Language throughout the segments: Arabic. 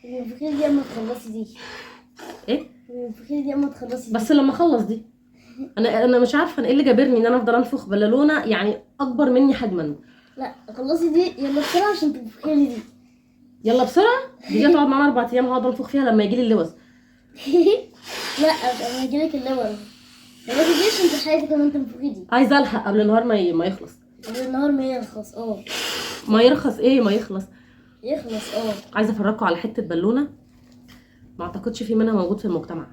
المفروض دي اما تخلصي دي. ايه المفروض دي اما تخلصي دي. بس لما اخلص دي انا مش عارفه انا ايه اللي جابرني ان انا افضل انفخ بالونه يعني اكبر مني حجما. لا خلصي دي يلا بسرعه عشان تنفخي لي دي. يلا بسرعه، دي هتقعد معانا 4 ايام هقعد انفخ فيها لما يجي لي اللوز. لا انا هجيلك الاول. دلوقتي دي عشان تلحقي كمان تنفخي دي عايزه الحق قبل النهار ما يخلص. قبل النهار ما يرخص. ما يرخص ايه ما يخلص. يخلص. عايزه افرجكم على حته بالونه ما اعتقدش في منها موجود في المجتمع.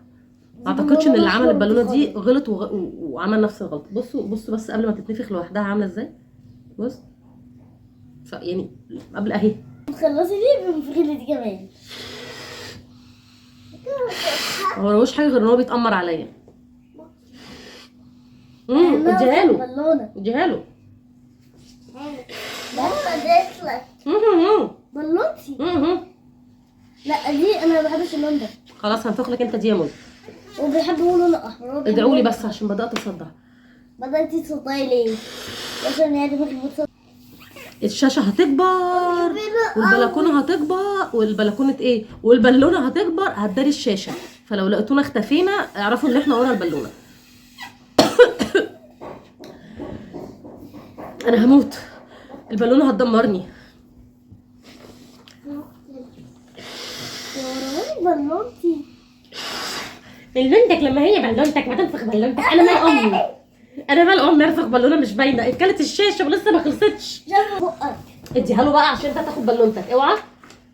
ما اعتقدش ان اللي عمل البالونه دي غلط وعمل نفس الغلط. بصوا بس قبل ما تتنفخ لوحدها عامله ازاي. بص يعني قبل اهي. تخلصي دي بنفخي لي دي كمان. هو ملوش حاجه غير ان هو بيتامر عليا. اديها له بالونه. اديها له. لا اديت لك بالونتي. لا دي انا ما بحبش اللون ده. خلاص هنفخ لك انت دي يا موز. وبيحب هو لون احمر. ادعوا لي بس عشان بدات اصدع. بدأتي تصدعي ليه؟ عشان هي دماغك بتصدع. الشاشه هتكبر والبلكونه هتكبر والبلكونه ايه والبالونه هتكبر هتداري الشاشه، فلو لقيتونا اختفينا اعرفوا ان احنا ورا البالونه. انا هموت، البالونه هتدمرني. بالونتي. بالونتك لما هي بالونتك ما تنفخ بالونتك. انا مال امي، انا مال امي ارفخ بالونه مش باينه. اتكلت الشاشه ولسه ما خلصتش. جنب بقك. اديها له بقى عشان انت هتاخد بالونتك. اوعى،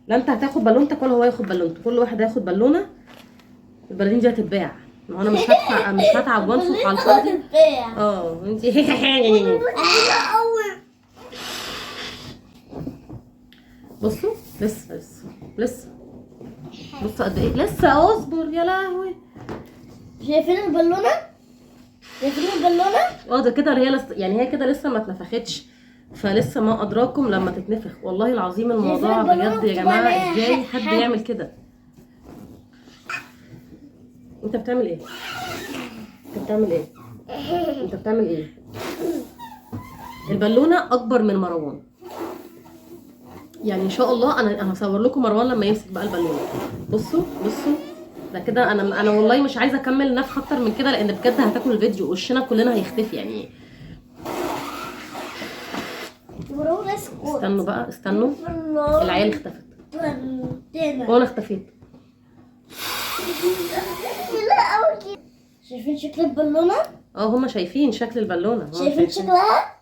لا انت هتاخد بالونتك ولا هو هياخد بالونته. كل واحد هياخد بالونه. البلالين دي هتتباع. ما انا مش هتعب وانفخ على الفاضي. انت بصوا لسه بصوا قد ايه لسه. اصبر يا لهوي. شايفين البالونه؟ ده كده هي يعني هي كده لسه ما اتنفختش، فلسه ما ادراكم لما تتنفخ. والله العظيم الموضوع بجد يا جماعه ازاي حد يعمل كده. انت بتعمل ايه؟ البالونه اكبر من مروان. يعني ان شاء الله انا هصور لكم مروان لما يمسك بقى البالونه. بصوا ده كده. انا والله مش عايزه اكمل نفخ اكتر من كده لان بجد هتاكل الفيديو وشنا كلنا هيختفي يعني. استنوا بقى العيال اختفت وانا اختفيت. شايفين شكل البالونه؟ هما شايفين شكل البالونه. شايفين شكلها؟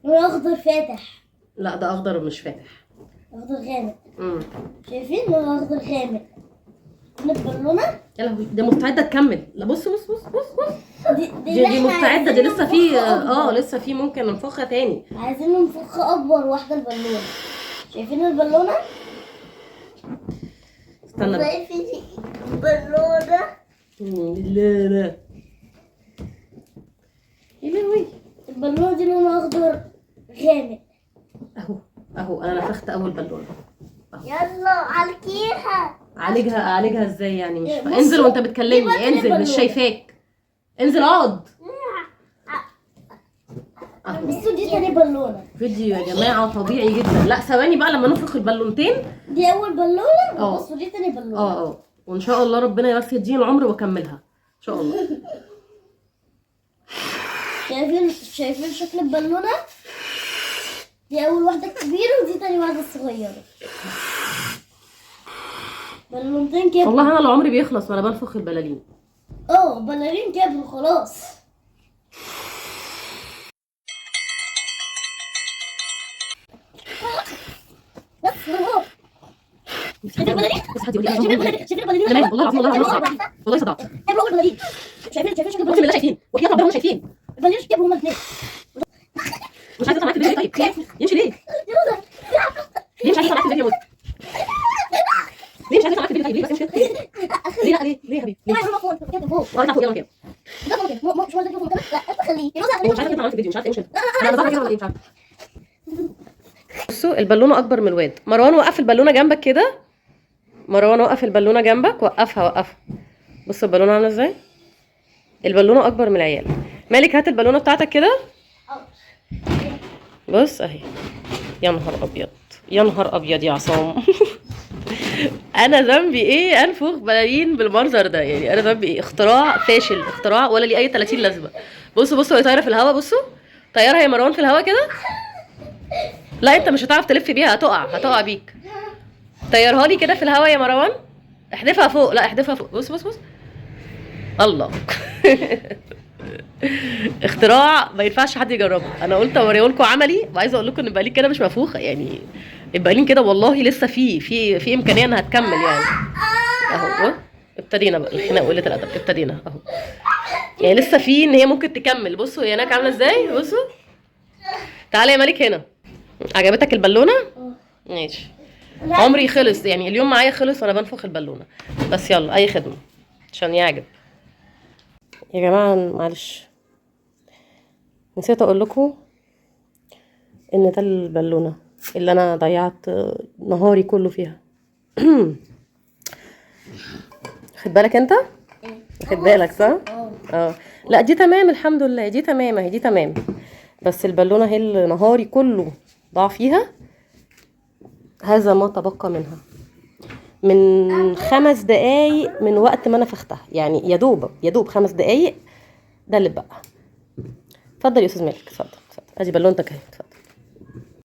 لون اخضر فاتح. لا ده اخضر مش فاتح، اخضر غامق. شايفين لون اخضر غامق البالونه. يا لهوي ده مستعده تكمل. لا بص دي مستعده. دي لسه في لسه في ممكن ننفخها تاني. عايزين ننفخها اكبر واحده البالونه. شايفين البالونه؟ استنى شايفين البالونه؟ لا يا لهوي. البالونه دي لونها اخضر غامق. اهو انا نفخت اول بالونه. يلا عالجها ازاي يعني؟ مش انزل وانت بتكلمني. انزل مش شايفاك. انزل اقعد. بصوا دي تاني بالونه. فيديو يا جماعه طبيعي جدا. لا ثواني بقى لما ننفخ البالونتين. دي اول بالونه. بصوا دي تاني بالونه. وان شاء الله ربنا بس يديني العمر واكملها ان شاء الله. شايفين شكل البالونه؟ دي اول واحده كبيره ودي تاني واحده صغيره. بالونتين كبروا. والله انا العمر بيخلص وانا بنفخ البلالين. بلالين كبروا خلاص. شايفين البلالين؟ والله العظيم والله صدقت. شايفين شكل البلالين اللي شايفين وحياة ربنا هم شايفين. البلالين كبروا هما الاثنين. مش عايزه اطلع معاك الفيديو. طيب يمشي ليه؟ ليه مش عايزه اطلع معاك الفيديو يا موز؟ ليه مش عايزه اطلع معاك الفيديو؟ طيب ليه بس يمشي ليه؟ ليه يا حبيبي؟ ليه؟ اطلع فوق يلا كده. مش عايزه تكون كده. لا خليه. مش عايزه اطلع معاك الفيديو. مش عارفه ايه مش انا بظهر كده ولا ايه مش عارفه. بصوا البالونه اكبر من الواد. مروان وقف البالونه جنبك كده. وقفها. بصوا البالونه عامله ازاي. البالونه اكبر من العيال. مالك هات البالونه بتاعتك كده. بص اهي. يا نهار ابيض يا عصام. انا ذنبي ايه انفخ بلايين بالمنظر ده؟ يعني انا ذنبي ايه؟ اختراع فاشل، اختراع ولا ليه اي 30 لازمه. بصوا بصوا، هي طايره في الهواء، بصوا طيارة يا مروان في الهواء كده. لا انت مش هتعرف تلف بيها، هتقع بيك. طيرها لي كده في الهواء يا مروان، احدفها فوق، لا احدفها فوق، بص بص بص، الله. اختراع ما ينفعش حد يجربه. انا قلت اوريه لكم عملي، وعايزه اقول لكم ان البقالين كده مش منفوخه، يعني البقالين كده والله لسه في امكانيه انها تكمل يعني. اهو ابتدينا بقى الخناق وقله الادب، ابتدينا اهو. يعني لسه في ان هي ممكن تكمل. بصوا هي هناك عامله ازاي، بصوا. تعالى يا ملك هنا. عجبتك البالونه؟ ماشي. عمري خلص، يعني اليوم معايا خلص وانا بنفخ البالونه. بس يلا اي خدمه عشان يعجب. يا جماعه معلش نسيت اقول لكم ان ده البالونه اللي انا ضيعت نهاري كله فيها. خد بالك انت، خد بالك صح. لا دي تمام الحمد لله، دي تمام اهي، دي تمام. بس البالونه هي اللي نهاري كله ضاع فيها. هذا ما تبقى منها من 5 دقايق من وقت ما نفختها، يعني يا دوب 5 دقايق ده اللي بقى. اتفضل يا استاذ مالك، اتفضل ادي بالونتك اهي.